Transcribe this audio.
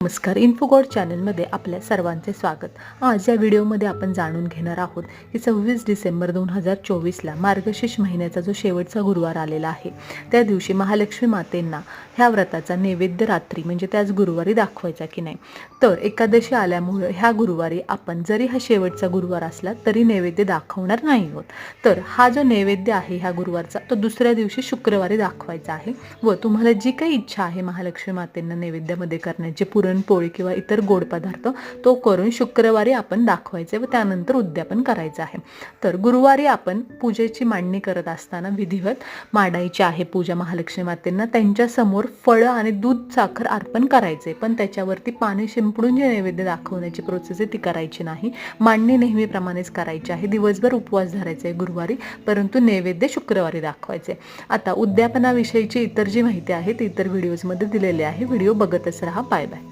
नमस्कार, इन्फोगॉड चॅनलमध्ये आपल्या सर्वांचे स्वागत. आज या व्हिडिओमध्ये आपण जाणून घेणार आहोत की 26 डिसेंबर 2024ला मार्गशीर्ष महिन्याचा जो शेवटचा गुरुवार आलेला आहे, त्या दिवशी महालक्ष्मी मातेंना ह्या व्रताचा नैवेद्य रात्री म्हणजे त्याच गुरुवारी दाखवायचा की नाही. तर एकादशी आल्यामुळे ह्या गुरुवारी आपण जरी हा शेवटचा गुरुवार असला तरी नैवेद्य दाखवणार नाही आहोत. तर हा जो नैवेद्य आहे ह्या गुरुवारचा तो दुसऱ्या दिवशी शुक्रवारी दाखवायचा आहे व तुम्हाला जी काही इच्छा आहे महालक्ष्मी मातेंना नैवेद्यामध्ये करण्याची, पुरणपोळी किंवा इतर गोड पदार्थ तो करून शुक्रवारी आपण दाखवायचे व त्यानंतर उद्यापन करायचं आहे. तर गुरुवारी आपण पूजेची मांडणी करत असताना विधिवत मांडायची आहे पूजा महालक्ष्मी मातेंना. त्यांच्या समोर फळं आणि दूध साखर अर्पण करायचे, पण त्याच्यावरती पाणी शिंपडून जे नैवेद्य दाखवण्याची प्रोसेस आहे ती करायची नाही. मांडणी नेहमीप्रमाणेच करायची आहे. दिवसभर उपवास धरायचे आहे गुरुवारी, परंतु नैवेद्य शुक्रवारी दाखवायचे. आता उद्यापनाविषयीची इतर जी माहिती आहे ती इतर व्हिडिओजमध्ये दिलेली आहे. व्हिडिओ बघतच राहा. Bye bye.